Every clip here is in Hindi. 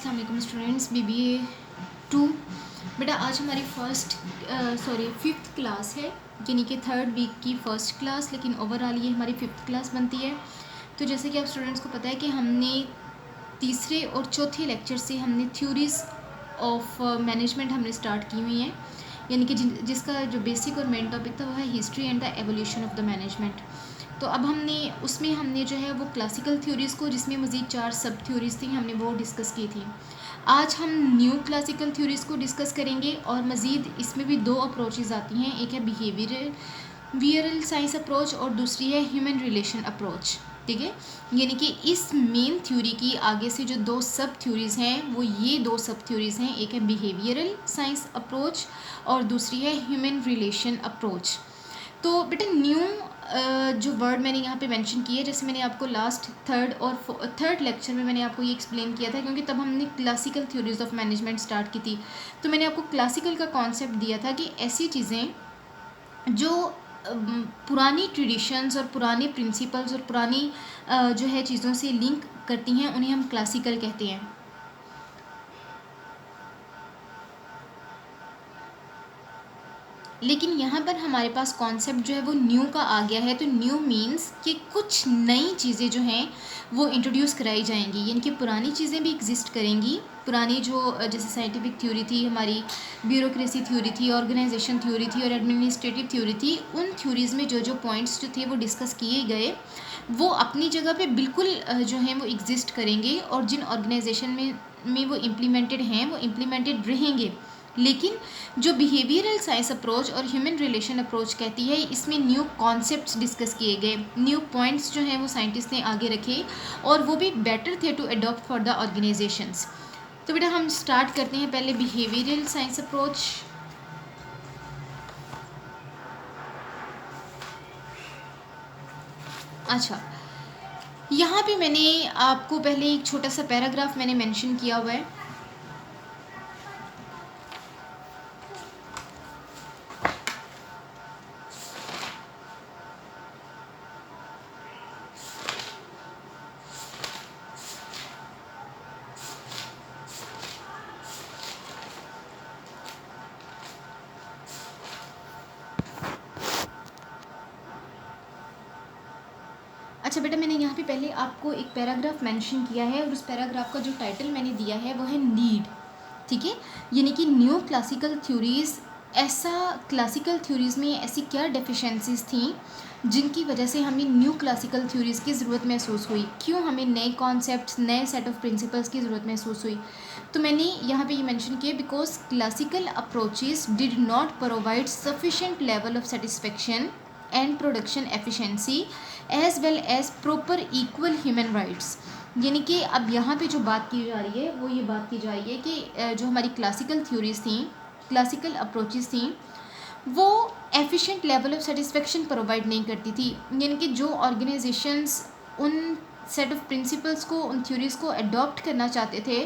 अस्सलाम वालेकुम स्टूडेंट्स, बीबीए 2। बेटा आज हमारी फिफ्थ क्लास है, यानी कि थर्ड वीक की फ़र्स्ट क्लास, लेकिन ओवरऑल ये हमारी फिफ्थ क्लास बनती है। तो जैसे कि आप स्टूडेंट्स को पता है कि हमने तीसरे और चौथे लेक्चर से हमने थ्योरीज़ ऑफ मैनेजमेंट हमने स्टार्ट की हुई हैं, यानी कि जिसका जो बेसिक और मेन टॉपिक था वो है history and the evolution of the management. तो अब हमने जो है वो क्लासिकल थ्योरीज़ को, जिसमें मज़ीद 4 सब थ्योरीज़ थी, हमने वो डिस्कस की थी। आज हम न्यू क्लासिकल थ्योरीज़ को डिस्कस करेंगे और मज़ीद इसमें भी 2 अप्रोचेज़ आती हैं, एक है बिहेवियरल साइंस अप्रोच और दूसरी है ह्यूमन रिलेशन अप्रोच। ठीक है, यानी कि इस मेन थ्योरी की आगे से जो 2 सब थ्योरीज़ हैं वो ये 2 सब थ्योरीज़ हैं, एक है बिहेवियरल साइंस अप्रोच और दूसरी है ह्यूमन रिलेशन अप्रोच। तो बेटा न्यू जो वर्ड मैंने यहाँ पे मेंशन किया है, जैसे मैंने आपको लास्ट थर्ड लेक्चर में मैंने आपको ये एक्सप्लेन किया था, क्योंकि तब हमने classical theories of management start की थी। तो मैंने आपको क्लासिकल का कॉन्सेप्ट दिया था कि ऐसी चीज़ें जो पुरानी ट्रेडिशंस और पुराने प्रिंसिपल्स और पुरानी जो है चीज़ों से लिंक करती हैं, उन्हें हम क्लासिकल कहते हैं। लेकिन यहाँ पर हमारे पास कॉन्सेप्ट जो है वो न्यू का आ गया है। तो न्यू मीन्स कि कुछ नई चीज़ें जो हैं वो इंट्रोड्यूस कराई जाएंगी, यानी कि पुरानी चीज़ें भी एग्जिस्ट करेंगी। पुरानी जो जैसे साइंटिफिक थ्योरी थी, हमारी ब्यूरोक्रेसी थ्योरी थी, ऑर्गेनाइजेशन थ्योरी थी और एडमिनिस्ट्रेटिव थ्योरी थी, उन थ्योरीज़ में जो पॉइंट्स जो थे वो डिस्कस किए गए वो अपनी जगह पे बिल्कुल जो हैं वो एग्जिस्ट करेंगे, और जिन ऑर्गेनाइजेशन में वो इम्प्लीमेंटेड हैं वो इम्प्लीमेंटेड रहेंगे। लेकिन जो बिहेवियरल साइंस अप्रोच और ह्यूमन रिलेशन अप्रोच कहती है, इसमें न्यू कॉन्सेप्ट्स डिस्कस किए गए, न्यू पॉइंट्स जो हैं वो साइंटिस्ट ने आगे रखे और वो भी बेटर थे to adopt for the organisations. तो बेटा हम स्टार्ट करते हैं पहले बिहेवियरल साइंस अप्रोच। अच्छा, यहाँ पे मैंने आपको पहले एक छोटा सा पैराग्राफ मैंने मेंशन किया हुआ है। अच्छा बेटा, मैंने यहाँ पे पहले आपको एक पैराग्राफ मेंशन किया है और उस पैराग्राफ का जो टाइटल मैंने दिया है वो है नीड। ठीक है, यानी कि न्यू क्लासिकल थ्योरीज़, ऐसा क्लासिकल थ्योरीज़ में ऐसी क्या डेफिशिएंसीज थी जिनकी वजह से हमें न्यू क्लासिकल थ्योरीज़ की ज़रूरत महसूस हुई, क्यों हमें नए कॉन्सेप्ट्स, नए सेट ऑफ प्रिंसिपल्स की ज़रूरत महसूस हुई। तो मैंने यहाँ पे ये मेंशन किया, because classical approaches did not provide sufficient level of satisfaction and production efficiency as well as proper equal human rights. यानी कि अब यहाँ पे जो बात की जा रही है वो ये बात की जा रही है कि जो हमारी क्लासिकल थ्योरीज थी, क्लासिकल अप्रोचेस थी, वो efficient level of satisfaction provide नहीं करती थी। यानी कि जो ऑर्गेनाइजेशंस उन सेट ऑफ प्रिंसिपल्स को, उन थ्योरीज़ को अडॉप्ट करना चाहते थे,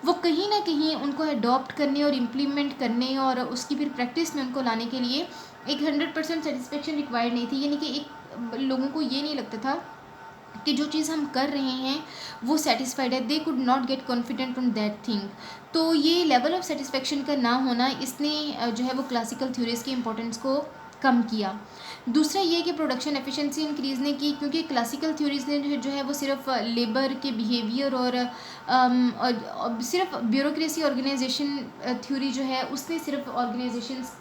वो कहीं ना कहीं उनको अडॉप्ट करने और इम्प्लीमेंट करने और उसकी फिर प्रैक्टिस में उनको लाने के लिए एक 100% सेटिस्फेक्शन रिक्वायर्ड नहीं थी। यानी कि एक लोगों को ये नहीं लगता था कि जो चीज़ हम कर रहे हैं वो सेटिस्फाइड है, they could not gate confident on that thing. तो ये लेवल ऑफ सेटिस्फेक्शन का ना होना, इसने जो है वो क्लासिकल थ्योरीज़ की इंपॉर्टेंस को कम किया। दूसरा ये कि प्रोडक्शन एफिशिएंसी इंक्रीज़ ने की, क्योंकि क्लासिकल थ्योरीज़ ने जो है वो सिर्फ लेबर के बिहेवियर और सिर्फ ब्यूरोक्रेसी ऑर्गेनाइजेशन थ्योरी जो है उसने सिर्फ ऑर्गेनाइजेशंस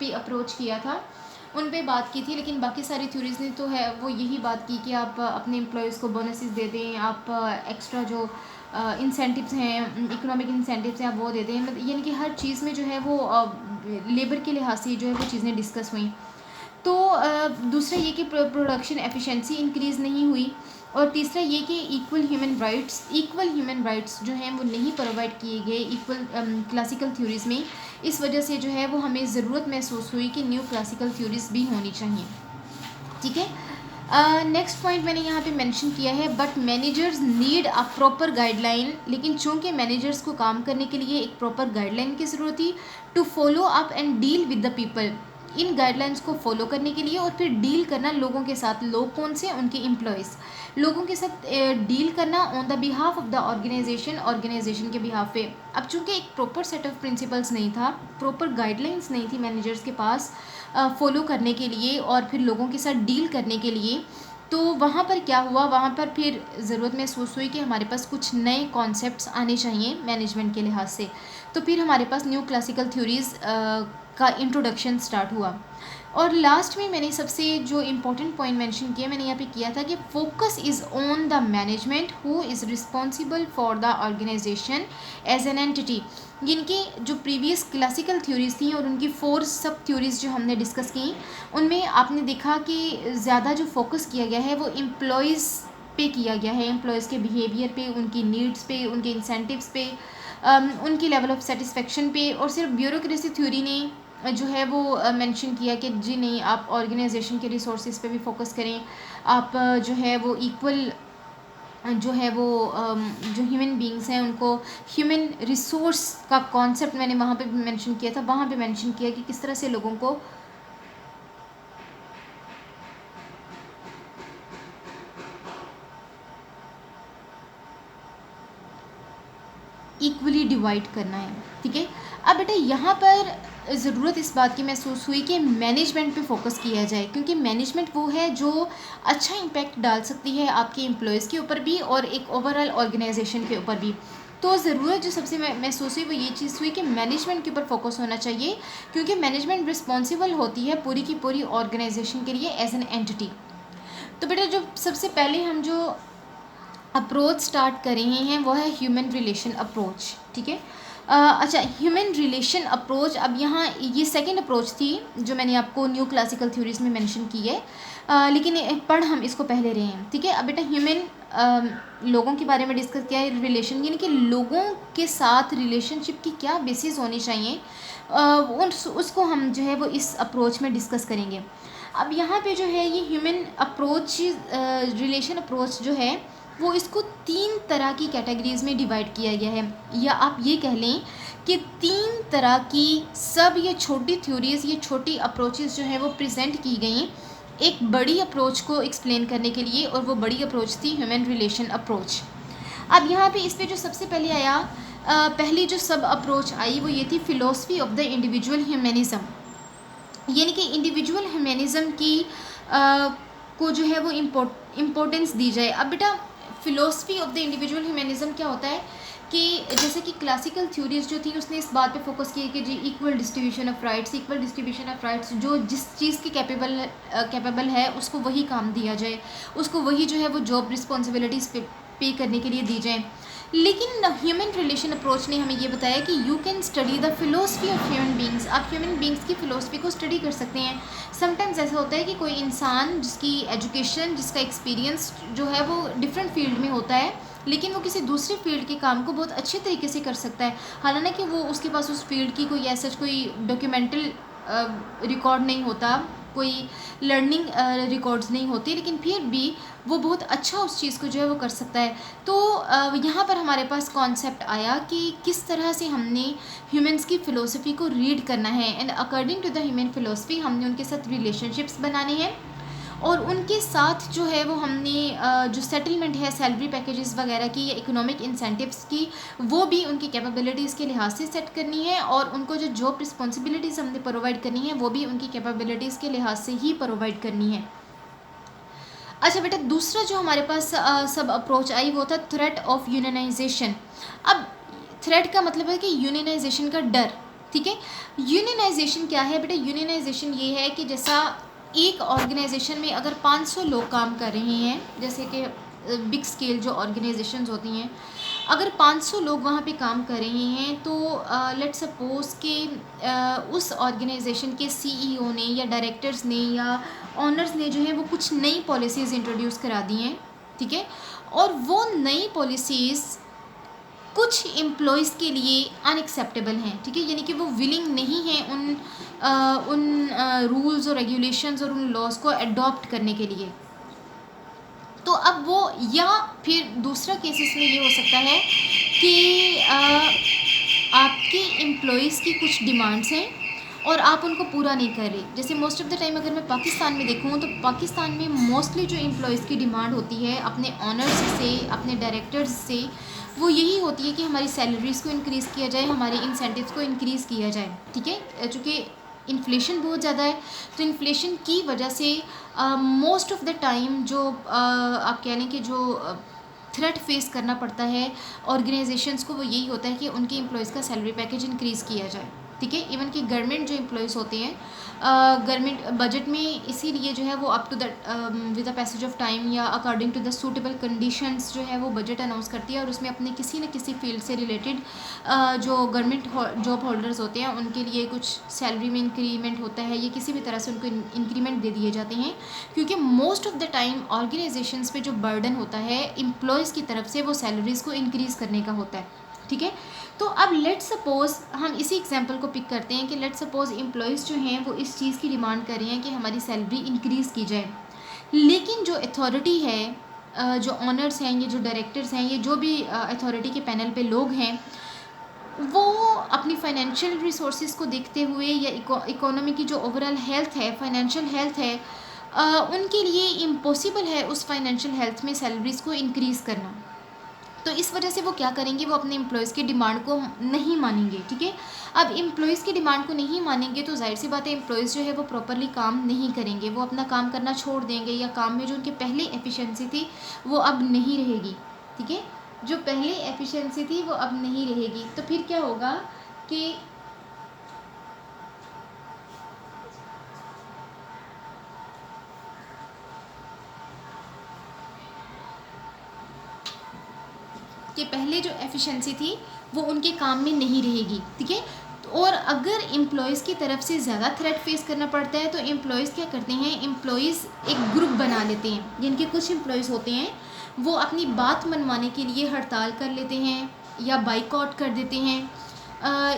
पे अप्रोच किया था, उन पे बात की थी। लेकिन बाकी सारी थ्योरीज़ ने तो है वो यही बात की कि आप अपने एम्प्लॉयज़ को बोनसेस दे दें, आप एक्स्ट्रा जो इंसेंटिव्स हैं, इकोनॉमिक इंसेंटिव्स हैं, आप वो दे दें। मतलब यानी कि हर चीज़ में जो है वो लेबर के लिहाज से जो है वो चीज़ें डिस्कस हुई। तो दूसरा ये कि प्रोडक्शन एफिशिएंसी इंक्रीज़ नहीं हुई, और तीसरा ये कि इक्वल ह्यूमन राइट्स जो हैं वो नहीं प्रोवाइड किए गए इक्वल क्लासिकल थ्योरीज़ में। इस वजह से जो है वो हमें ज़रूरत महसूस हुई कि न्यू क्लासिकल थ्योरीज़ भी होनी चाहिए। ठीक है, नेक्स्ट पॉइंट मैंने यहाँ पे मेंशन किया है, but managers need a proper guideline. लेकिन चूँकि मैनेजर्स को काम करने के लिए एक प्रॉपर गाइडलाइन की ज़रूरत थी to follow up and deal with the people. इन गाइडलाइंस को फॉलो करने के लिए और फिर डील करना लोगों के साथ। लोग कौन से? उनके एम्प्लॉयज़, लोगों के साथ डील करना on the behalf of the organisation, organisation के बिहाफ पे। अब चूंकि एक प्रॉपर सेट ऑफ प्रिंसिपल्स नहीं था, प्रॉपर गाइडलाइंस नहीं थी मैनेजर्स के पास फॉलो करने के लिए और फिर लोगों के साथ डील करने के लिए, तो वहाँ पर क्या हुआ, वहाँ पर फिर ज़रूरत महसूस हुई कि हमारे पास कुछ नए कॉन्सेप्ट्स आने चाहिए मैनेजमेंट के लिहाज से। तो फिर हमारे पास न्यू क्लासिकल थ्योरीज़ का इंट्रोडक्शन स्टार्ट हुआ। और लास्ट में मैंने सबसे जो इम्पोर्टेंट पॉइंट मेंशन किया, मैंने यहाँ पे किया था कि focus is on the management who is responsible for the organisation as an entity. जिनकी जो प्रीवियस क्लासिकल थ्योरीज थी और उनकी 4 सब थ्योरीज जो हमने डिस्कस की, उनमें आपने देखा कि ज़्यादा जो फोकस किया गया है वो एम्प्लॉयज़ पे किया गया है, एम्प्लॉयज़ के बिहेवियर पे, उनकी नीड्स पे, उनके इंसेंटिव्स पे, उनकी लेवल ऑफ सेटिस्फेक्शन पे। और सिर्फ ब्यूरोक्रेसी थ्योरी ने जो है वो मेंशन किया कि जी नहीं, आप ऑर्गेनाइजेशन के रिसोर्सेज पे भी फोकस करें, आप जो है वो इक्वल जो है वो जो ह्यूमन बींग्स हैं उनको ह्यूमन रिसोर्स का कॉन्सेप्ट मैंने वहाँ पे भी मेंशन किया था। वहाँ पे मेंशन किया कि किस तरह से लोगों को इक्वली डिवाइड करना है, ठीक है। अब बेटा यहाँ पर ज़रूरत इस बात की महसूस हुई कि मैनेजमेंट पे फोकस किया जाए, क्योंकि मैनेजमेंट वो है जो अच्छा इम्पैक्ट डाल सकती है आपके एम्प्लॉयज़ के ऊपर भी और एक ओवरऑल ऑर्गेनाइजेशन के ऊपर भी। तो ज़रूरत जो सबसे महसूस हुई वो ये चीज़ हुई कि मैनेजमेंट के ऊपर फोकस होना चाहिए, क्योंकि मैनेजमेंट रिस्पॉन्सिबल होती है पूरी की पूरी ऑर्गेनाइजेशन के लिए एज एन एंटिटी। तो बेटा जो सबसे पहले हम जो अप्रोच स्टार्ट कर रहे हैं वो है ह्यूमन रिलेशन अप्रोच, ठीक है। अच्छा, ह्यूमन रिलेशन अप्रोच, अब यहाँ ये सेकंड अप्रोच थी जो मैंने आपको न्यू क्लासिकल थ्योरीज में मेंशन की है, लेकिन पढ़ हम इसको पहले रहे हैं, ठीक है। अब बेटा ह्यूमन लोगों के बारे में डिस्कस किया है, रिलेशन यानी कि लोगों के साथ रिलेशनशिप की क्या बेसिस होनी चाहिए, उसको हम जो है वो इस अप्रोच में डिस्कस करेंगे। अब यहाँ पे जो है ये ह्यूमन अप्रोच, रिलेशन अप्रोच जो है वो इसको 3 तरह की कैटेगरीज में डिवाइड किया गया है, या आप ये कह लें कि 3 तरह की सब ये छोटी थ्योरीज़, ये छोटी अप्रोचेस जो है वो प्रेजेंट की गई एक बड़ी अप्रोच को एक्सप्लेन करने के लिए, और वो बड़ी अप्रोच थी ह्यूमन रिलेशन अप्रोच। अब यहाँ पे इस पे जो सबसे पहले आया, पहली जो सब अप्रोच आई वो ये थी philosophy of the individual humanism, यानी कि इंडिविजुअल ह्यूमनिज़म की को जो है वो इम्पोर्टेंस दी जाए। अब बेटा philosophy of the individual humanism क्या होता है कि जैसे कि क्लासिकल थ्योरीज जो थी उसने इस बात पे फोकस किया कि जी equal distribution of rights, equal distribution of rights, जो जिस चीज़ की कैपेबल है उसको वही काम दिया जाए, उसको वही जो है वो जॉब रिस्पॉन्सिबिलिटीज़ पे करने के लिए दी जाए। लेकिन ह्यूमन रिलेशन अप्रोच ने हमें ये बताया कि you can study the philosophy of human beings, आप ह्यूमन बींग्स की फ़िलोसफी को स्टडी कर सकते हैं। समटाइम्स ऐसा होता है कि कोई इंसान जिसकी एजुकेशन, जिसका एक्सपीरियंस जो है वो डिफरेंट फील्ड में होता है, लेकिन वो किसी दूसरे फील्ड के काम को बहुत अच्छे तरीके से कर सकता है, हालांकि वो उसके पास उस फील्ड की कोई ऐसा कोई डॉक्यूमेंटल रिकॉर्ड नहीं होता, कोई लर्निंग रिकॉर्ड्स नहीं होते, लेकिन फिर भी वो बहुत अच्छा उस चीज़ को जो है वो कर सकता है। तो यहाँ पर हमारे पास कॉन्सेप्ट आया कि किस तरह से हमने ह्यूमंस की फ़िलोसफी को रीड करना है, and according to the human philosophy हमने उनके साथ रिलेशनशिप्स बनाने हैं, और उनके साथ जो है वो हमने जो सेटलमेंट है सैलरी पैकेजेस वगैरह की या इकोनॉमिक इंसेंटिव्स की, वो भी उनकी कैपेबिलिटीज़ के लिहाज से सेट करनी है, और उनको जो जॉब रिस्पॉन्सिबिलिटीज़ हमने प्रोवाइड करनी है वो भी उनकी कैपेबिलिटीज़ के लिहाज से ही प्रोवाइड करनी है। अच्छा बेटा, दूसरा जो हमारे पास सब अप्रोच आई वो था थ्रेट ऑफ यूनियनाइजेशन। अब थ्रेट का मतलब है कि यूनियनाइजेशन का डर, ठीक है। यूनियनाइजेशन क्या है बेटा? यूनियनाइजेशन ये है कि जैसा एक ऑर्गेनाइजेशन में अगर 500 लोग काम कर रहे हैं, जैसे कि बिग स्केल जो ऑर्गेनाइजेशंस होती हैं, अगर 500 लोग वहाँ पे काम कर रहे हैं, तो लेट्स सपोज कि उस ऑर्गेनाइजेशन के सीईओ ने या डायरेक्टर्स ने या ऑनर्स ने जो है वो कुछ नई पॉलिसीज़ इंट्रोड्यूस करा दी हैं, ठीक है, और वो नई पॉलिसीज़ कुछ एम्प्लॉयज़ के लिए अनएक्सेप्टेबल हैं, ठीक है, यानी कि वो विलिंग नहीं है उन रूल्स और रेगुलेशंस और उन लॉज को अडॉप्ट करने के लिए। तो अब वो, या फिर दूसरा केसेस में ये हो सकता है कि आपके एम्प्लॉयज़ की कुछ डिमांड्स हैं और आप उनको पूरा नहीं कर रहे। जैसे मोस्ट ऑफ़ द टाइम अगर मैं पाकिस्तान में देखूँ तो पाकिस्तान में मोस्टली जो एम्प्लॉयज़ की डिमांड होती है अपने ऑनर्स से, अपने डायरेक्टर्स से, वो यही होती है कि हमारी सैलरीज़ को इंक्रीज़ किया जाए, हमारे इंसेंटिव्स को इंक्रीज़ किया जाए, ठीक है। चूँकि इन्फ्लेशन बहुत ज़्यादा है, तो इन्फ्लेशन की वजह से मोस्ट ऑफ़ द टाइम जो आप कह लें कि जो थ्रेट फेस करना पड़ता है ऑर्गेनाइजेशंस को, वो यही होता है कि उनके एम्प्लॉयज़ का सैलरी पैकेज इंक्रीज़ किया जाए, ठीक है। इवन कि गवर्नमेंट जो एम्प्लॉयज़ होते हैं, गवर्नमेंट बजट में इसीलिए जो है वो up to the with the passage of time या according to the suitable conditions जो है वो बजट अनाउंस करती है, और उसमें अपने किसी न किसी फील्ड से रिलेटेड जो गवर्नमेंट जॉब होल्डर्स होते हैं उनके लिए कुछ सैलरी में इंक्रीमेंट होता है, या किसी भी तरह से उनको इंक्रीमेंट दे दिए जाते हैं, क्योंकि most of the time organisations पे जो बर्डन होता है एम्प्लॉयज़ की तरफ से वो सैलरीज़ को इंक्रीज़ करने का होता है, ठीक है। तो अब लेट सपोज़ हम इसी एग्जांपल को पिक करते हैं कि लेट सपोज़ एम्प्लॉयज़ जो हैं वो इस चीज़ की डिमांड कर रहे हैं कि हमारी सैलरी इंक्रीज़ की जाए, लेकिन जो अथॉरिटी है, जो ऑनर्स हैं, ये जो डायरेक्टर्स हैं, ये जो भी अथॉरिटी के पैनल पे लोग हैं, वो अपनी फाइनेंशियल रिसोर्सेज को देखते हुए या इकोनॉमी की जो ओवरऑल हेल्थ है, फाइनेंशियल हेल्थ है, उनके लिए इम्पॉसिबल है उस फाइनेंशियल हेल्थ में सैलरीज़ को इंक्रीज़ करना। तो इस वजह से वो क्या करेंगे, वो अपने एम्प्लॉयज़ की डिमांड को नहीं मानेंगे, ठीक है। अब एम्प्लॉयज़ की डिमांड को नहीं मानेंगे तो जाहिर सी बात है एम्प्लॉयज़ जो है वो प्रॉपरली काम नहीं करेंगे, वो अपना काम करना छोड़ देंगे, या काम में जो उनके पहले एफिशिएंसी थी वो अब नहीं रहेगी, ठीक है। जो पहले एफिशिएंसी थी वो अब नहीं रहेगी, तो फिर क्या होगा कि पहले जो एफिशिएंसी थी वो उनके काम में नहीं रहेगी, ठीक है। और अगर एम्प्लॉयज़ की तरफ से ज़्यादा थ्रेट फेस करना पड़ता है तो एम्प्लॉयज़ क्या करते हैं, एम्प्लॉयज़ एक ग्रुप बना लेते हैं, जिनके कुछ एम्प्लॉयज़ होते हैं वो अपनी बात मनवाने के लिए हड़ताल कर लेते हैं या बाइकआउट कर देते हैं।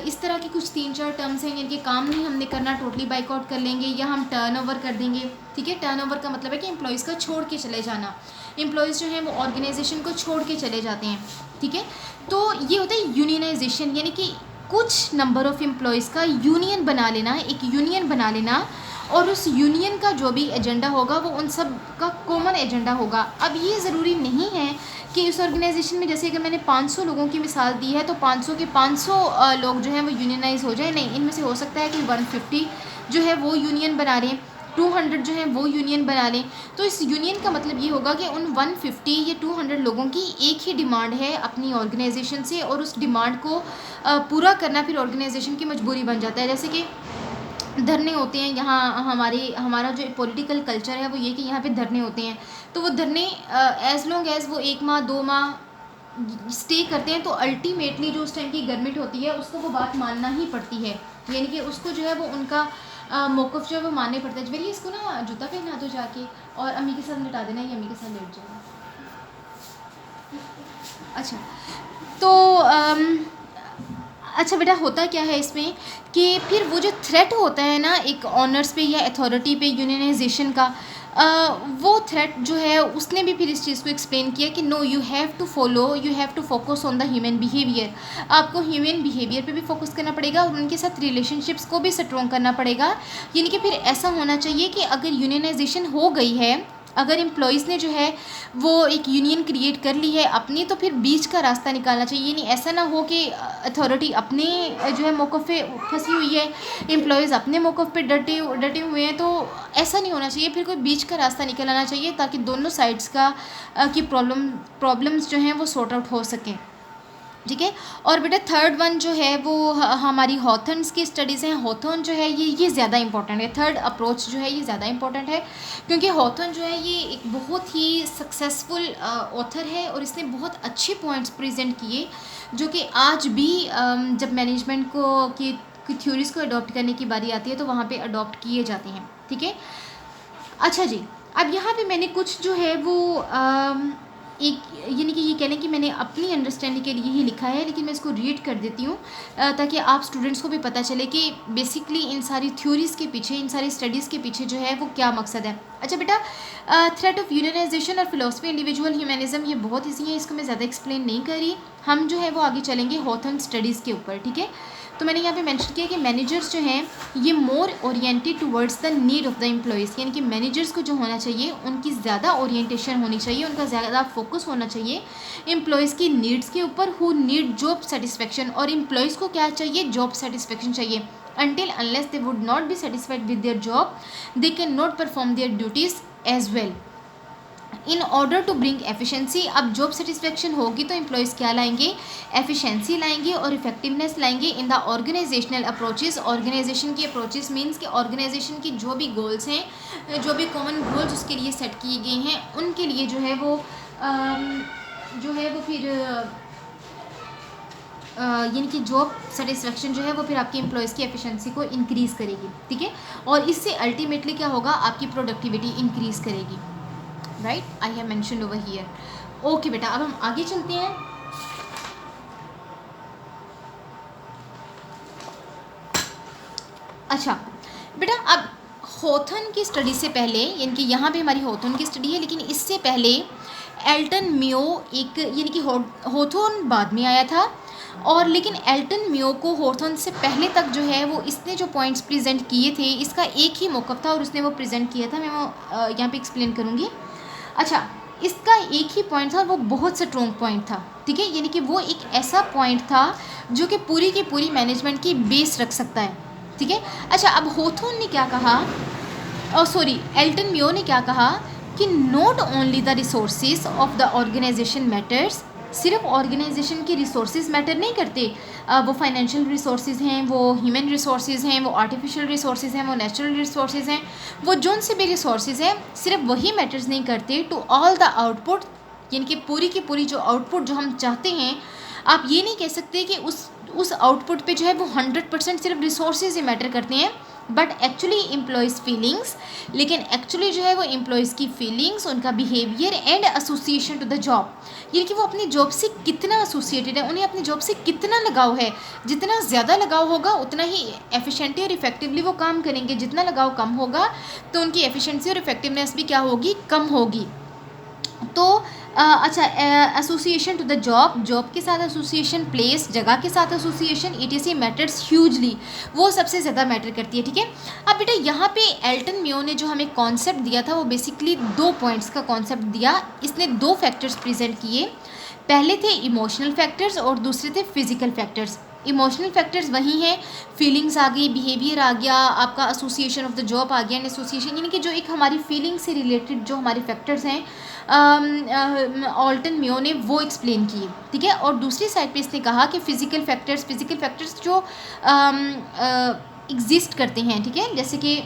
इस तरह की कुछ 3-4 टर्म्स हैं, जिनके काम नहीं हमने करना, टोटली बाइकआउट कर लेंगे या हम टर्नओवर कर देंगे, ठीक है। टर्नओवर का मतलब है कि एम्प्लॉयज़ का छोड़ के चले जाना, एम्प्लॉयज़ जो हैं वो ऑर्गेनाइजेशन को छोड़ के चले जाते हैं, ठीक है। तो ये होता है यूनियनाइजेशन, यानी कि कुछ नंबर ऑफ़ एम्प्लॉयज़ का यूनियन बना लेना, एक यूनियन बना लेना, और उस यूनियन का जो भी एजेंडा होगा वो उन सब का कॉमन एजेंडा होगा। अब ये ज़रूरी नहीं है कि उस ऑर्गेनाइजेशन में, जैसे अगर मैंने 500 लोगों की मिसाल दी है तो 500 के 500 लोग जो हैं वो यूनियनाइज हो जाए, नहीं, इनमें से हो सकता है कि 150 जो है वो यूनियन बना लें, 200 जो है वो यूनियन बना लें। तो इस यूनियन का मतलब ये होगा कि उन 150 या 200 लोगों की एक ही डिमांड है अपनी ऑर्गेनाइजेशन से, और उस डिमांड को पूरा करना फिर ऑर्गेनाइजेशन की मजबूरी बन जाता है। जैसे कि धरने होते हैं यहाँ, हमारा जो पॉलिटिकल कल्चर है वो ये कि यहाँ पे धरने होते हैं, तो वो धरने एज़ लॉन्ग एज़ वो 1 माह 2 माह स्टे करते हैं, तो अल्टीमेटली जो उस टाइम की गवर्नमेंट होती है उसको वो बात मानना ही पड़ती है, यानी कि उसको जो है वो उनका मौक़िफ़ जो है वो मानने पड़ता है। जबकि इसको ना जूता पहना दो जाके, और अम्मी के साथ लिटा देना, ये अम्मी के साथ लेट जाएगा। अच्छा, तो अच्छा बेटा, होता क्या है इसमें कि फिर वो जो थ्रेट होता है ना एक ऑनर्स पे या अथॉरिटी पे यूनियनाइजेशन का, वो थ्रेट जो है उसने भी फिर इस चीज़ को एक्सप्लेन किया कि no, you have to focus on the human behaviour. आपको ह्यूमन बिहेवियर पे भी फोकस करना पड़ेगा और उनके साथ रिलेशनशिप्स को भी स्ट्रॉन्ग करना पड़ेगा। यानी कि फिर ऐसा होना चाहिए कि अगर यूनियनाइजेशन हो गई है, अगर एम्प्लॉयज़ ने जो है वो एक यूनियन क्रिएट कर ली है अपनी, तो फिर बीच का रास्ता निकालना चाहिए। नहीं, ऐसा ना हो कि अथॉरिटी अपने जो है मौक़िफ़ पे फंसी हुई है, एम्प्लॉयज़ अपने मौक़िफ़ पे डटे हुए हैं, तो ऐसा नहीं होना चाहिए। फिर कोई बीच का रास्ता निकल आना चाहिए ताकि दोनों साइड्स का की प्रॉब्लम्स जो हैं वो सॉर्ट आउट हो सकें, ठीक है। और बेटा थर्ड वन जो है वो हमारी हॉथर्न्स की स्टडीज़ हैं। हॉथर्न जो है ये ज़्यादा इंपॉर्टेंट है, थर्ड अप्रोच जो है ये ज़्यादा इंपॉर्टेंट है, क्योंकि हॉथर्न जो है ये एक बहुत ही सक्सेसफुल ऑथर है और इसने बहुत अच्छे पॉइंट्स प्रेजेंट किए जो कि आज भी जब मैनेजमेंट की थ्योरीज़ को अडॉप्ट करने की बारी आती है तो वहाँ पे अडॉप्ट किए जाते हैं, ठीक है। अच्छा जी, अब यहाँ पे मैंने कुछ जो है वो एक, यानी कि ये कह लें कि मैंने अपनी अंडरस्टैंडिंग के लिए ही लिखा है, लेकिन मैं इसको रीड कर देती हूँ ताकि आप स्टूडेंट्स को भी पता चले कि बेसिकली इन सारी थ्योरीज़ के पीछे, इन सारी स्टडीज़ के पीछे जो है वो क्या मकसद है। अच्छा बेटा, थ्रेट ऑफ यूनियनाइजेशन और फिलोसफी इंडिविजुअल ह्यूमनिज्म ये बहुत ईजी है, इसको मैं ज़्यादा एक्सप्लेन नहीं करी। हम जो है वो आगे चलेंगे हॉथर्न स्टडीज़ के ऊपर, ठीक है। तो मैंने यहाँ पे मेंशन किया कि मैनेजर्स जो हैं ये more oriented towards the need of the employees, यानी कि मैनेजर्स को जो होना चाहिए उनकी ज़्यादा ओरिएंटेशन होनी चाहिए, उनका ज़्यादा फोकस होना चाहिए एम्प्लॉयज़ की नीड्स के ऊपर, हु नीड जॉब सेटिस्फेक्शन, और एम्प्लॉयज़ को क्या चाहिए, जॉब सेटिस्फेक्शन चाहिए. Until unless they would not be satisfied with their job, they cannot perform their duties as well. In order to bring efficiency, अब जॉब सेटिस्फेक्शन होगी तो एम्प्लॉयज़ क्या लाएंगे, एफिशिएंसी लाएंगे और इफेक्टिवनेस लाएंगे in the organisational approaches. Organisation की अप्रोचेस मीन्स कि ऑर्गेनाइजेशन की जो भी गोल्स हैं, जो भी कॉमन गोल्स उसके लिए सेट किए गए हैं, उनके लिए जो है वो फिर यानी कि जॉब सेटिस्फेक्शन जो है वो फिर आपकी एम्प्लॉयज़ की एफिशिएंसी को इंक्रीज़ करेगी. ठीक है, और इससे अल्टीमेटली क्या होगा, आपकी प्रोडक्टिविटी इंक्रीज़ करेगी. Right, I have mentioned over here. Okay बेटा, अब हम आगे चलते हैं. अच्छा बेटा, अब हॉथन की स्टडी से पहले, यानी कि यहाँ पे हमारी हॉथन की स्टडी है, लेकिन इससे पहले एल्टन मियो एक, यानी कि हॉथन बाद में आया था, और लेकिन एल्टन मियो को हॉथन से पहले तक जो है वो इसने जो पॉइंट्स प्रेजेंट किए थे, इसका एक ही मौक़िफ़ था और उसने वो प्रेजेंट किया था. मैं वो यहाँ पे एक्सप्लेन करूँगी. अच्छा, इसका एक ही पॉइंट था और वो बहुत स्ट्रॉन्ग पॉइंट था. ठीक है, यानी कि वो एक ऐसा पॉइंट था जो कि पूरी की पूरी मैनेजमेंट की बेस रख सकता है. ठीक है. अच्छा, अब हॉथन ने क्या कहा, एल्टन मियो ने क्या कहा कि not only the resources of the organisation matters, सिर्फ ऑर्गेनाइजेशन के रिसोर्सेज मैटर नहीं करते, वो फाइनेंशियल रिसोर्सेज हैं, वो ह्यूमन रिसोर्सेज हैं, वो आर्टिफिशियल रिसोर्सेज हैं, वो नेचुरल रिसोर्सेज हैं, वो जोन से भी रिसोर्सेज हैं, सिर्फ वही मैटर्स नहीं करते टू ऑल द आउटपुट, यानी कि पूरी की पूरी जो आउटपुट जो हम चाहते हैं, आप ये नहीं कह सकते कि उस आउटपुट पे जो है वो 100% सिर्फ रिसोर्सेज ही मैटर करते हैं, बट एक्चुअली एम्प्लॉयज़ फीलिंग्स, लेकिन एक्चुअली जो है वो एम्प्लॉयज़ की फीलिंग्स, उनका behaviour and association to the job, यानी कि वो अपनी जॉब से कितना एसोसिएटेड है, उन्हें अपनी जॉब से कितना लगाव है. जितना ज़्यादा लगाव होगा उतना ही एफिशिएंटली और इफेक्टिवली वो काम करेंगे. जितना लगाव कम होगा तो उनकी एफिशिएंसी और इफेक्टिवनेस भी क्या होगी, कम होगी. तो अच्छा, association to the job, job के साथ एसोसिएशन, प्लेस, जगह के साथ एसोसिएशन, ETC मैटर्स ह्यूजली, वो सबसे ज़्यादा मैटर करती है. ठीक है. अब बेटा यहाँ पे एल्टन मियो ने जो हमें कॉन्सेप्ट दिया था वो बेसिकली 2 पॉइंट्स का कॉन्सेप्ट दिया. इसने 2 फैक्टर्स प्रेजेंट किए. पहले थे इमोशनल फैक्टर्स और दूसरे थे फिजिकल फैक्टर्स. इमोशनल फैक्टर्स वही हैं, फीलिंग्स आ गई, बिहेवियर आ गया, आपका एसोसिएशन ऑफ द जॉब आ गया, एंड एसोसिएशन, यानी कि जो एक हमारी फीलिंग से रिलेटेड जो हमारे फैक्टर्स हैं, एल्टन मियो ने वो एक्सप्लेन किए. ठीक है. और दूसरी साइड पे इसने कहा कि फिजिकल फैक्टर्स जो एग्जिस्ट करते हैं. ठीक है, जैसे कि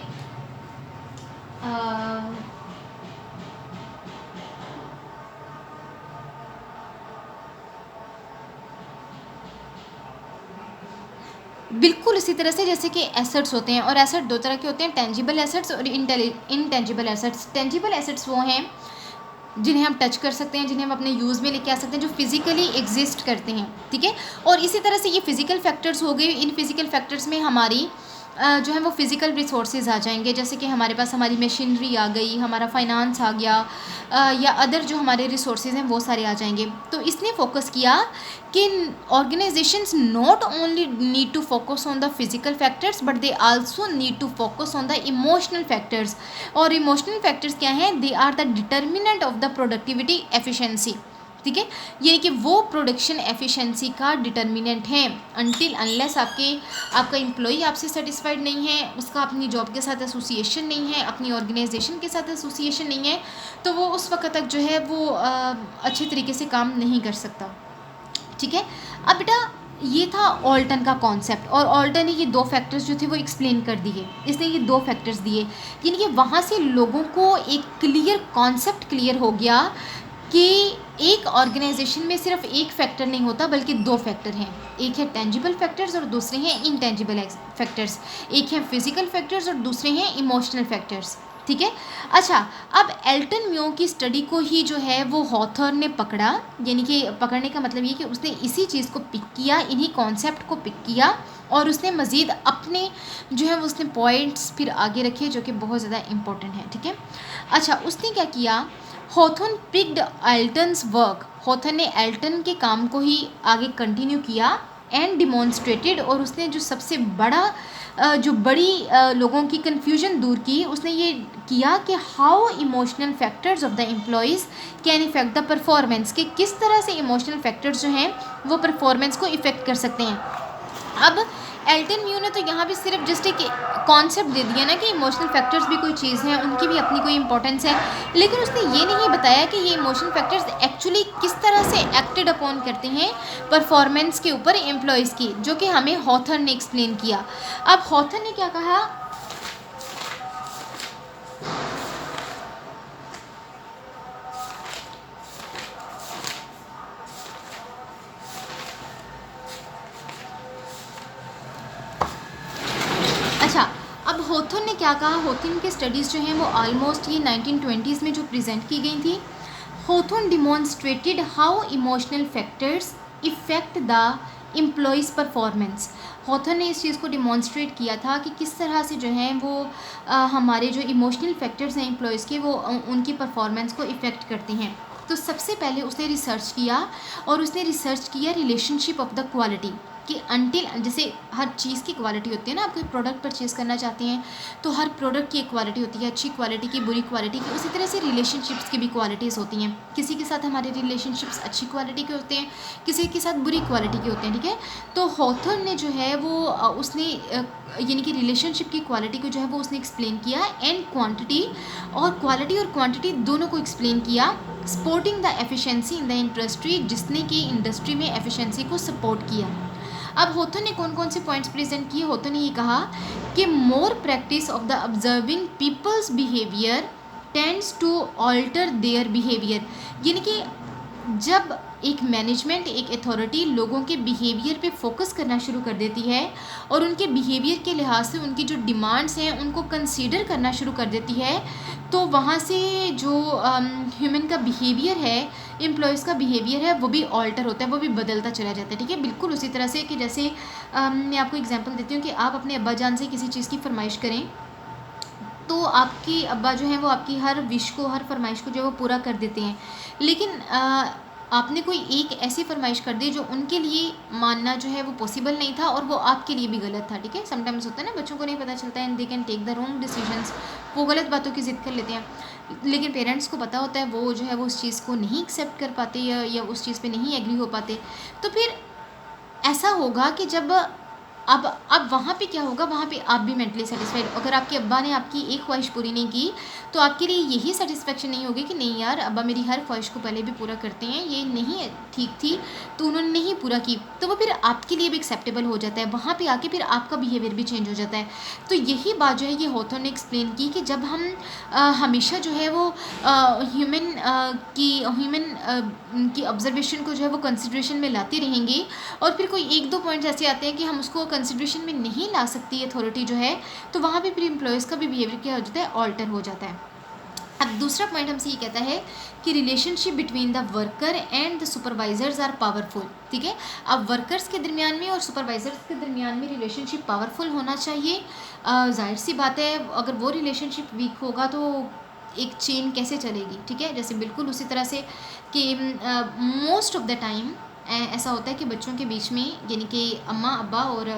बिल्कुल इसी तरह से जैसे कि एसेट्स होते हैं, और एसेट 2 तरह के होते हैं, टेंजिबल एसेट्स और इनटेंजिबल एसेट्स. टेंजिबल एसेट्स वो हैं जिन्हें हम टच कर सकते हैं, जिन्हें हम अपने यूज़ में लेके आ सकते हैं, जो फिजिकली एग्जिस्ट करते हैं. ठीक है. और इसी तरह से ये फिजिकल फैक्टर्स हो गए. इन फिजिकल फैक्टर्स में हमारी जो है वो फिज़िकल रिसोर्सेज आ जाएंगे, जैसे कि हमारे पास हमारी मशीनरी आ गई, हमारा फाइनेंस आ गया, या अदर जो हमारे रिसोर्सेज हैं वो सारे आ जाएंगे. तो इसने फोकस किया कि organisations not only need to focus on the physical factors but they also need to focus on the emotional factors. और इमोशनल फैक्टर्स क्या हैं, they are the determinant of the productivity efficiency. ठीक है, यानी कि वो प्रोडक्शन एफिशिएंसी का डिटर्मिनेंट है. अनटिल अनलेस आपका एम्प्लॉई आपसे सेटिस्फाइड नहीं है, उसका अपनी जॉब के साथ एसोसिएशन नहीं है, अपनी ऑर्गेनाइजेशन के साथ एसोसिएशन नहीं है, तो वो उस वक्त तक जो है वो अच्छे तरीके से काम नहीं कर सकता. ठीक है. अब बेटा ये था ऑल्टन का कॉन्सेप्ट, और ऑल्टन ने ये 2 फैक्टर्स जो थे वो एक्सप्लेन कर दिए. इसने ये 2 फैक्टर्स दिए, यानी कि वहाँ से लोगों को एक क्लियर कॉन्सेप्ट क्लियर हो गया कि एक ऑर्गेनाइजेशन में सिर्फ एक फैक्टर नहीं होता बल्कि 2 फैक्टर हैं. एक है टेंजिबल फैक्टर्स और दूसरे हैं इनटेंजिबल फैक्टर्स. एक है फिजिकल फैक्टर्स और दूसरे हैं इमोशनल फैक्टर्स. ठीक है. अच्छा, अब एल्टन मियो की स्टडी को ही जो है वो हॉथर ने पकड़ा, यानी कि पकड़ने का मतलब ये कि उसने इसी चीज़ को पिक किया, इन्हीं कॉन्सेप्ट को पिक किया, और उसने मज़ीद अपने जो है उसने पॉइंट्स फिर आगे रखे जो कि बहुत ज़्यादा इम्पोर्टेंट है. ठीक है. अच्छा, उसने क्या किया, हॉथन पिक्ड एल्टन्स वर्क. हॉथन ने एल्टन के काम को ही आगे कंटिन्यू किया एंड डिमॉन्स्ट्रेटेड, और उसने जो सबसे बड़ा जो बड़ी लोगों की कन्फ्यूजन दूर की, उसने ये किया कि how emotional factors of the employees can effect the performance, कि किस तरह से इमोशनल फैक्टर्स जो हैं वो परफॉर्मेंस को इफ़ेक्ट कर सकते हैं। अब एल्टन म्यू ने तो यहाँ भी सिर्फ जस्ट एक कॉन्सेप्ट दे दिया ना कि इमोशनल फैक्टर्स भी कोई चीज़ है, उनकी भी अपनी कोई इंपॉर्टेंस है, लेकिन उसने ये नहीं बताया कि ये इमोशनल फैक्टर्स एक्चुअली किस तरह से एक्टेड अपॉन करते हैं परफॉर्मेंस के ऊपर एम्प्लॉयज़ की, जो कि हमें हॉथर्न ने एक्सप्लेन किया। अब हॉथर्न ने क्या कहा, अच्छा अब हॉथर्न ने क्या कहा, हॉथर्न के स्टडीज़ जो हैं वो ऑलमोस्ट ये 1920s में जो प्रेजेंट की गई थी। Hawthorne demonstrated how emotional factors effect the employees performance. Hawthorne ने इस चीज़ को डिमॉन्स्ट्रेट किया था कि किस तरह से जो है वो हमारे जो इमोशनल फैक्टर्स हैं एम्प्लॉयज़ के, वो उनकी परफॉर्मेंस को इफ़ेक्ट करते हैं। तो सबसे पहले उसने रिसर्च किया, और उसने रिसर्च किया रिलेशनशिप ऑफ द क्वालिटी, कि अनटिल, जैसे हर चीज़ की क्वालिटी होती है ना, आप कोई प्रोडक्ट परचेज़ करना चाहते हैं तो हर प्रोडक्ट की एक क्वालिटी होती है, अच्छी क्वालिटी की, बुरी क्वालिटी की। उसी तरह से रिलेशनशिप्स की भी क्वालिटीज़ होती हैं, किसी के साथ हमारे रिलेशनशिप्स अच्छी क्वालिटी के होते हैं, किसी के साथ बुरी क्वालिटी के होते हैं, ठीक है। तो हॉथर्न ने जो है वो उसने यानी कि रिलेशनशिप की क्वालिटी को जो है वो उसने एक्सप्लेन किया, एंड क्वांटिटी और क्वांटिटी दोनों को एक्सप्लेन किया, supporting the efficiency in the industry, जिसने कि इंडस्ट्री में एफिशिएंसी को सपोर्ट किया। अब हॉथर्न ने कौन कौन से पॉइंट्स प्रेजेंट किए, हॉथर्न ने ये कहा कि more practice of the observing people's behaviour tends to alter their behaviour, यानी कि जब एक मैनेजमेंट, एक अथॉरिटी लोगों के बिहेवियर पे फोकस करना शुरू कर देती है और उनके बिहेवियर के लिहाज से उनकी जो डिमांड्स हैं उनको कंसीडर करना शुरू कर देती है, तो वहाँ से जो ह्यूमन का बिहेवियर है, एम्प्लॉयज़ का बिहेवियर है, वो भी ऑल्टर होता है, वो भी बदलता चला जाता है, ठीक है। बिल्कुल उसी तरह से कि जैसे मैं आपको एग्जांपल देती हूँ कि आप अपने अब्बा जान से किसी चीज़ की फरमाइश करें, तो आपकी अब्बा जो है वो आपकी हर विश को, हर फरमाइश को जो है वो पूरा कर देते हैं, लेकिन आपने कोई एक ऐसी फरमाइश कर दी जो उनके लिए मानना जो है वो पॉसिबल नहीं था, और वो आपके लिए भी गलत था, ठीक है। समटाइम्स होता है ना, बच्चों को नहीं पता चलता है, and they can take the wrong decisions, वो गलत बातों की ज़िद कर लेते हैं, लेकिन पेरेंट्स को पता होता है, वो जो है वो उस चीज़ को नहीं एक्सेप्ट कर पाते, या उस चीज़ पे नहीं एग्री हो पाते। तो फिर ऐसा होगा कि जब अब वहाँ पे क्या होगा, वहाँ पे आप भी मेंटली सेटिस्फाइड, अगर आपके अब्बा ने आपकी एक ख्वाहिश पूरी नहीं की तो आपके लिए यही सेटिस्फेक्शन नहीं होगी कि नहीं यार, अब्बा मेरी हर ख्वाहिश को पहले भी पूरा करते हैं, ये नहीं ठीक थी तो उन्होंने नहीं पूरा की, तो वो फिर आपके लिए भी एक्सेप्टेबल हो जाता है, वहाँ पे आके फिर आपका बिहेवियर भी चेंज हो जाता है। तो यही बात जो है ये हॉथर्न ने एक्सप्लेन की कि जब हम हमेशा जो है वो ह्यूमन की ऑब्जर्वेशन को जो है वो कंसिड्रेशन में लाते रहेंगे, और फिर कोई एक दो पॉइंट्स ऐसे आते हैं कि हम उसको कंसिड्रेशन में नहीं ला सकती अथॉरिटी जो है, तो वहाँ पे फिर एम्प्लॉयज़ का भी बिहेवियर क्या हो जाता है, ऑल्टर हो जाता है। अब दूसरा पॉइंट हमसे ये कहता है कि relationship between the worker and the supervisors are powerful, ठीक है। अब वर्कर्स के दरमियान में और सुपरवाइजर्स के दरमियान में रिलेशनशिप पावरफुल होना चाहिए। जाहिर सी बात है, अगर वो रिलेशनशिप वीक होगा तो एक चेन कैसे चलेगी, ठीक है। जैसे बिल्कुल उसी तरह से कि मोस्ट ऑफ द टाइम ऐसा होता है कि बच्चों के बीच में, यानी कि अम्मा अब्बा, और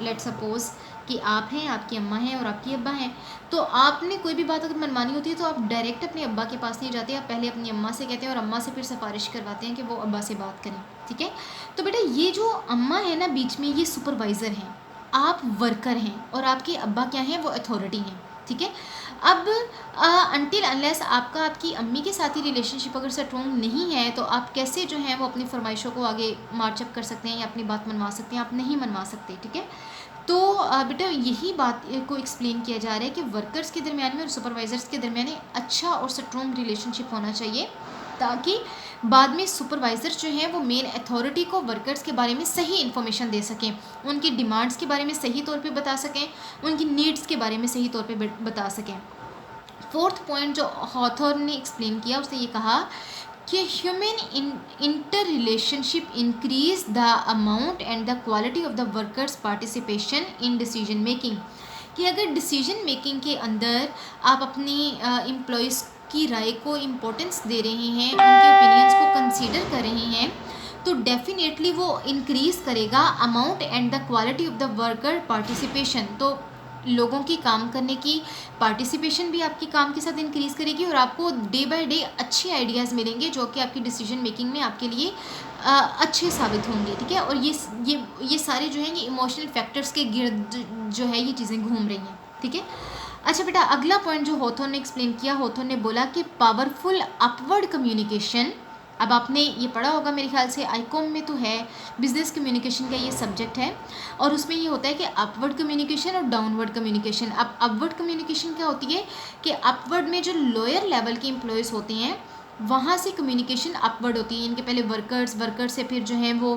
लेट सपोज़ कि आप हैं, आपकी अम्मा हैं और आपकी अब्बा हैं, तो आपने कोई भी बात अगर मनमानी होती है तो आप डायरेक्ट अपने अब्बा के पास नहीं जाते, आप पहले अपनी अम्मा से कहते हैं और अम्मा से फिर सिफारिश करवाते हैं कि वो अब्बा से बात करें, ठीक है। तो बेटा ये जो अम्मा है ना बीच में, ये सुपरवाइज़र हैं, आप वर्कर हैं, और आपके अब्बा क्या हैं, वो अथॉरिटी हैं, ठीक है। अब अनटिल अनलेस आपका आपकी अम्मी के साथ ही रिलेशनशिप अगर स्ट्रॉन्ग नहीं है, तो आप कैसे जो है वो अपनी फरमाइशों को आगे मार्चअप कर सकते हैं या अपनी बात मनवा सकते हैं, आप नहीं मनवा सकते, ठीक है। तो बेटा यही बात को एक्सप्लेन किया जा रहा है कि वर्कर्स के दरमियान में और सुपरवाइजर्स के दरमियान अच्छा और स्ट्रॉन्ग रिलेशनशिप होना चाहिए, ताकि बाद में सुपरवाइज़र जो हैं वो मेन अथॉरिटी को वर्कर्स के बारे में सही इन्फॉर्मेशन दे सकें, उनकी डिमांड्स के बारे में सही तौर पे बता सकें, उनकी नीड्स के बारे में सही तौर पे बता सकें। फोर्थ पॉइंट जो हॉथर्न ने एक्सप्लेन किया, उसने ये कहा कि human inter relationship increase the amount and the quality of the workers participation in decision making, कि अगर डिसीजन मेकिंग के अंदर आप अपनी एम्प्लॉयज़ की राय को इम्पोर्टेंस दे रहे हैं, उनके ओपिनियंस को कंसीडर कर रहे हैं, तो तो डेफिनेटली वो इंक्रीज़ करेगा amount and the quality of the worker participation. तो लोगों की काम करने की पार्टिसिपेशन भी आपकी काम के साथ इंक्रीज़ करेगी और आपको डे बाय डे अच्छे आइडियाज़ मिलेंगे जो कि आपकी डिसीजन मेकिंग में आपके लिए अच्छे साबित होंगे, ठीक है। और ये सारे जो हैं ये इमोशनल फैक्टर्स के गिर्द जो है ये चीज़ें घूम रही हैं, ठीक है। अच्छा बेटा, अगला पॉइंट जो हॉथॉर्न ने एक्सप्लेन किया, हॉथॉर्न ने बोला कि पावरफुल अपवर्ड कम्युनिकेशन। अब आपने ये पढ़ा होगा मेरे ख्याल से, आईकॉम में तो है, बिजनेस कम्युनिकेशन का ये सब्जेक्ट है और उसमें ये होता है कि अपवर्ड कम्युनिकेशन और डाउनवर्ड कम्युनिकेशन। अब अपवर्ड कम्युनिकेशन क्या होती है कि अपवर्ड में जो लोअर लेवल के एम्प्लॉयज़ होते हैं वहाँ से कम्युनिकेशन अपवर्ड होती है। इनके पहले वर्कर्स से फिर जो है वो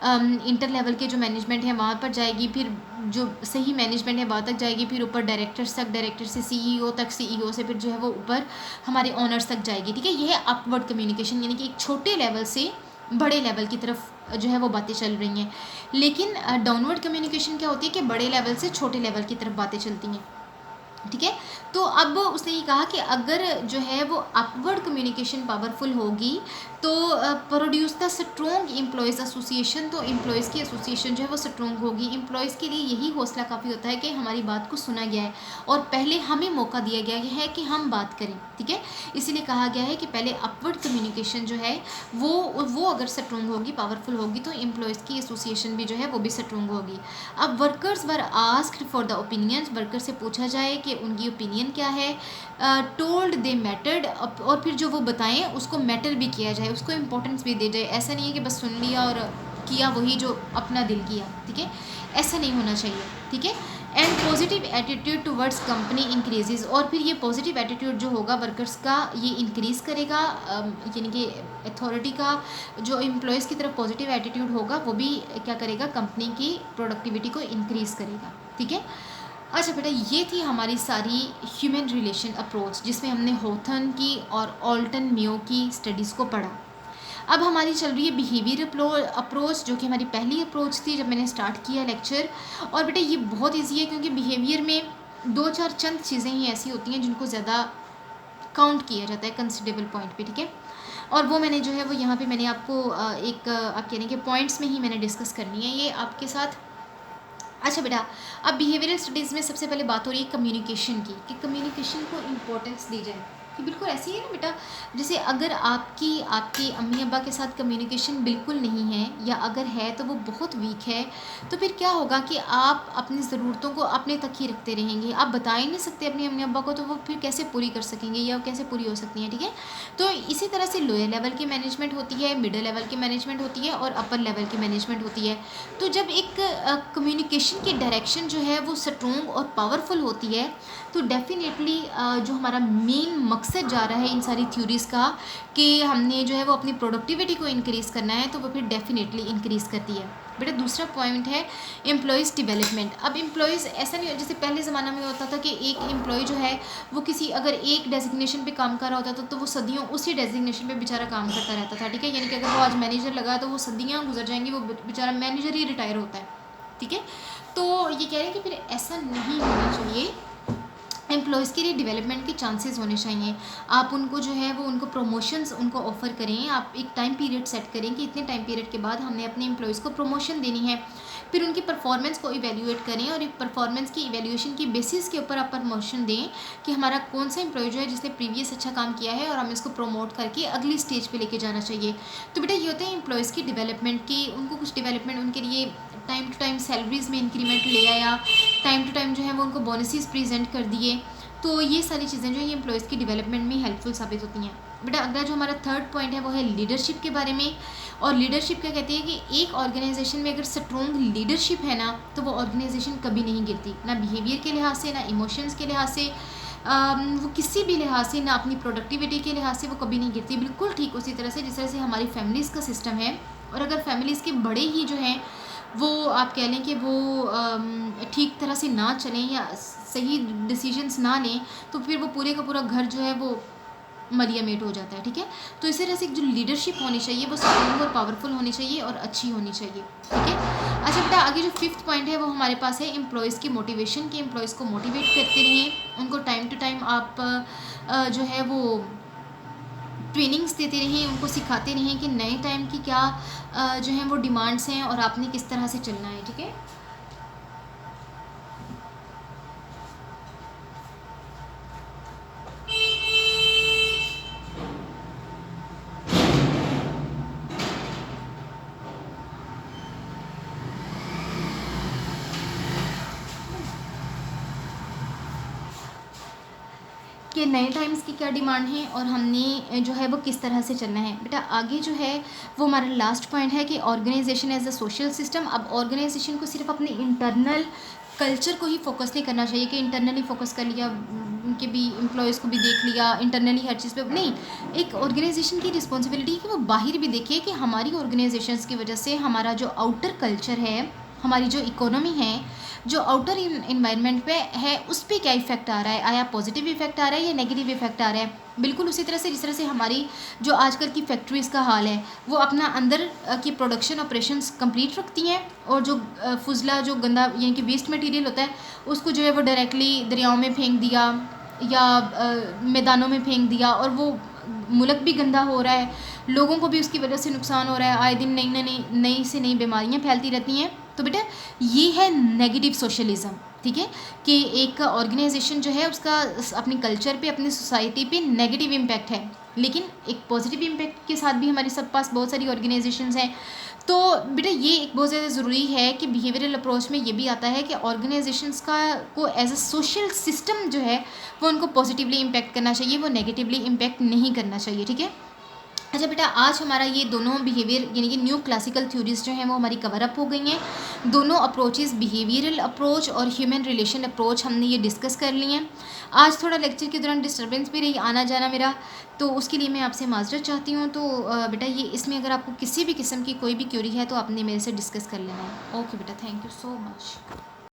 इंटर लेवल के जो मैनेजमेंट है वहाँ पर जाएगी, फिर जो सही मैनेजमेंट है वहाँ तक जाएगी, फिर ऊपर डायरेक्टर्स तक, डायरेक्टर से सीईओ तक, सीईओ से फिर जो है वो ऊपर हमारे ऑनर्स तक जाएगी, ठीक है। ये है अपवर्ड कम्युनिकेशन, यानी कि एक छोटे लेवल से बड़े लेवल की तरफ जो है वो बातें चल रही हैं। लेकिन डाउनवर्ड कम्युनिकेशन क्या होती है कि बड़े लेवल से छोटे लेवल की तरफ बातें चलती हैं, ठीक है। तो अब उसने ये कहा कि अगर जो है वो अपवर्ड कम्युनिकेशन पावरफुल होगी तो produce the strong employees association, तो एम्प्लॉयज़ की एसोसिएशन जो है वो स्ट्रॉन्ग होगी। एम्प्लॉयज़ के लिए यही हौसला काफ़ी होता है कि हमारी बात को सुना गया है और पहले हमें मौका दिया गया है कि हम बात करें, ठीक है। इसीलिए कहा गया है कि पहले अपवर्ड कम्युनिकेशन जो है वो अगर स्ट्रॉन्ग होगी, पावरफुल होगी, तो एम्प्लॉयज़ की एसोसिएशन भी जो है वो भी स्ट्रॉन्ग होगी। अब workers were asked for the opinions, worker से पूछा जाए कि उनकी ओपिनियन क्या है। टोल्ड दे मैटर्ड, और फिर जो वो बताएं उसको मैटर भी किया जाए, उसको इम्पोर्टेंस भी दे जाए। ऐसा नहीं है कि बस सुन लिया और किया वही जो अपना दिल किया, ठीक है, ऐसा नहीं होना चाहिए, ठीक है। And positive attitude towards company increases, और फिर ये पॉजिटिव एटीट्यूड जो होगा वर्कर्स का ये इंक्रीज़ करेगा, यानी कि अथॉरिटी का जो एम्प्लॉयज़ की तरफ पॉजिटिव एटीट्यूड होगा वो भी क्या करेगा, कंपनी की प्रोडक्टिविटी को इंक्रीज़ करेगा, ठीक है। अच्छा बेटा, ये थी हमारी सारी ह्यूमन रिलेशन अप्रोच जिसमें हमने हॉथर्न की और ऑल्टन मेयो की स्टडीज़ को पढ़ा। अब हमारी चल रही है बिहेवियर अप्रोच, जो कि हमारी पहली अप्रोच थी जब मैंने स्टार्ट किया लेक्चर। और बेटा ये बहुत ईजी है क्योंकि बिहेवियर में दो चार चंद चीज़ें ही ऐसी होती हैं जिनको ज़्यादा काउंट किया जाता है कंसिडरेबल पॉइंट पे, ठीक है। और वो मैंने जो है वो यहाँ पे मैंने आपको एक आप कह रहे हैं कि पॉइंट्स में ही मैंने डिस्कस करनी है ये आपके साथ। अच्छा बेटा, अब बिहेवियरल स्टडीज़ में सबसे पहले बात हो रही है कम्युनिकेशन की, कि कम्युनिकेशन को इम्पोर्टेंस दी जाए। कि बिल्कुल ऐसे ही है ना बेटा, जैसे अगर आपकी अम्मी अब्बा के साथ कम्युनिकेशन बिल्कुल नहीं है या अगर है तो वो बहुत वीक है, तो फिर क्या होगा कि आप अपनी ज़रूरतों को अपने तक ही रखते रहेंगे, आप बता ही नहीं सकते अपनी अम्मी अब्बा को, तो वो फिर कैसे पूरी कर सकेंगे या कैसे पूरी हो सकती हैं, ठीक है। तो इसी तरह से लोअर लेवल की मैनेजमेंट होती है, मिडिल लेवल की मैनेजमेंट होती है और अपर लेवल की मैनेजमेंट होती है। तो जब एक कम्युनिकेशन की डायरेक्शन जो है वो स्ट्रॉन्ग और पावरफुल होती है तो डेफिनेटली जो हमारा मेन मकसद जा रहा है इन सारी थ्योरीज़ का कि हमने जो है वो अपनी प्रोडक्टिविटी को इंक्रीज़ करना है, तो वो फिर डेफिनेटली इंक्रीज़ करती है। बेटा दूसरा पॉइंट है एम्प्लॉयज़ डेवलपमेंट। अब एम्प्लॉयज़ ऐसा नहीं, जैसे पहले ज़माना में होता था कि एक एम्प्लॉय जो है वो किसी अगर एक डेजिग्नेशन पे काम कर रहा होता था तो वो सदियों उसी डेजिग्नेशन पे बेचारा काम करता रहता था, ठीक है। यानी कि अगर वो आज मैनेजर लगा तो वो सदियाँ गुजर जाएंगी, वो बेचारा मैनेजर ही रिटायर होता है, ठीक है। तो ये कह रहे हैं कि फिर ऐसा नहीं होना चाहिए, एम्प्लॉयज़ के लिए डेवलपमेंट के चांसेस होने चाहिए। आप उनको जो है वो उनको प्रमोशंस उनको ऑफ़र करें, आप एक टाइम पीरियड सेट करें कि इतने टाइम पीरियड के बाद हमने अपने एम्प्लॉयज़ को प्रमोशन देनी है, फिर उनकी परफॉर्मेंस को इवेल्यूएट करें और परफॉर्मेंस की इवेल्यूएशन की बेसिस के ऊपर आप प्रमोशन दें कि हमारा कौन सा एम्प्लॉय जो है जिसने प्रीवियस अच्छा काम किया है और हमें इसको प्रमोट करके अगली स्टेज पे लेके जाना चाहिए। तो बेटा ये होता है एम्प्लॉयज़ की डेवलपमेंट की, उनको कुछ डेवलपमेंट उनके लिए टाइम टू टाइम सैलरीज़ में इंक्रीमेंट ले आया, टाइम टू टाइम जो है वो उनको बोनसेस प्रेजेंट कर दिए। तो ये सारी चीज़ें जो है ये एम्प्लॉयज़ की डेवलपमेंट में हेल्पफुल साबित होती हैं। बेटा अगला जो हमारा थर्ड पॉइंट है वो है लीडरशिप के बारे में। और लीडरशिप क्या कहती है कि एक ऑर्गेनाइजेशन में अगर स्ट्रॉन्ग लीडरशिप है ना तो वो ऑर्गेनाइजेशन कभी नहीं गिरती, ना बिहेवियर के लिहाज से, ना इमोशंस के लिहाज से, वो किसी भी लिहाज से, ना अपनी प्रोडक्टिविटी के लिहाज से वो कभी नहीं गिरती। बिल्कुल ठीक उसी तरह से जिस तरह से हमारी फैमिलीज़ का सिस्टम है, और अगर फैमिलीज़ के बड़े ही जो हैं वो आप कह लें कि वो ठीक तरह से ना चलें या सही डिसीजंस ना लें तो फिर वो पूरे का पूरा घर जो है वो मलियामेट हो जाता है, ठीक है। तो इसी तरह से जो लीडरशिप होनी चाहिए वो स्ट्रॉन्ग और पावरफुल होनी चाहिए और अच्छी होनी चाहिए, ठीक है। अच्छा बेटा आगे जो फिफ्थ पॉइंट है वो हमारे पास है एम्प्लॉयज़ की मोटिवेशन, की एम्प्लॉयज़ को मोटिवेट करते रहें, उनको टाइम टू टाइम आप जो है वो ट्रेनिंग्स देते रहें, उनको सिखाते रहें कि नए टाइम की क्या जो हैं वो डिमांड्स हैं और आपने किस तरह से चलना है, ठीक है। कि नए टाइम्स की क्या डिमांड है और हमने जो है वो किस तरह से चलना है। बेटा आगे जो है वो हमारा लास्ट पॉइंट है कि organization as a social system. अब ऑर्गेनाइजेशन को सिर्फ अपने इंटरनल कल्चर को ही फोकस नहीं करना चाहिए कि इंटरनली फोकस कर लिया, उनके भी एम्प्लॉयज़ को भी देख लिया इंटरनली हर चीज़ पे नहीं। एक ऑर्गेनाइजेशन की रिस्पॉन्सिबिलिटी है कि वो बाहर भी देखे कि हमारी ऑर्गेनाइजेशंस की वजह से हमारा जो आउटर कल्चर है, हमारी जो इकोनॉमी है, जो आउटर इन्वायरमेंट पे है, उस पर क्या इफेक्ट आ रहा है, आया पॉजिटिव इफेक्ट आ रहा है या नेगेटिव इफेक्ट आ रहा है। बिल्कुल उसी तरह से जिस तरह से हमारी जो आजकल की फैक्ट्रीज़ का हाल है वो अपना अंदर की प्रोडक्शन ऑपरेशंस कंप्लीट रखती हैं और जो फुजला जो गंदा यानी कि वेस्ट मटेरियल होता है उसको जो है वो डायरेक्टली दरियाओं में फेंक दिया या मैदानों में फेंक दिया और वो मुल्क भी गंदा हो रहा है, लोगों को भी उसकी वजह से नुकसान हो रहा है, आए दिन नई से नई बीमारियां फैलती रहती हैं। तो बेटा ये है नेगेटिव सोशलिज्म, ठीक है, कि एक ऑर्गेनाइजेशन जो है उसका अपनी कल्चर पे, अपनी सोसाइटी पे नेगेटिव इम्पैक्ट है, लेकिन एक पॉजिटिव इम्पैक्ट के साथ भी हमारे सब पास बहुत सारी ऑर्गेनाइजेशंस हैं। तो बेटा ये एक बहुत ज़्यादा ज़रूरी है कि बिहेवियरल अप्रोच में ये भी आता है कि ऑर्गेनाइजेशंस का को एज अ सोशल सिस्टम जो है वो उनको पॉजिटिवली इम्पैक्ट करना चाहिए, वो नेगेटिवली इम्पैक्ट नहीं करना चाहिए, ठीक है। अच्छा बेटा आज हमारा ये दोनों बिहेवियर यानी कि न्यू क्लासिकल थ्योरीज जो हैं वो हमारी कवर अप हो गई हैं। दोनों अप्रोचेस बिहेवियरल अप्रोच और ह्यूमन रिलेशन अप्रोच हमने ये डिस्कस कर लिए हैं। आज थोड़ा लेक्चर के दौरान डिस्टर्बेंस भी रही आना जाना मेरा, तो उसके लिए मैं आपसे माजरत चाहती हूँ। तो बेटा ये इसमें अगर आपको किसी भी किस्म की कोई भी क्यूरी है तो आपने मेरे से डिस्कस कर लेना है। ओके बेटा, थैंक यू सो मच।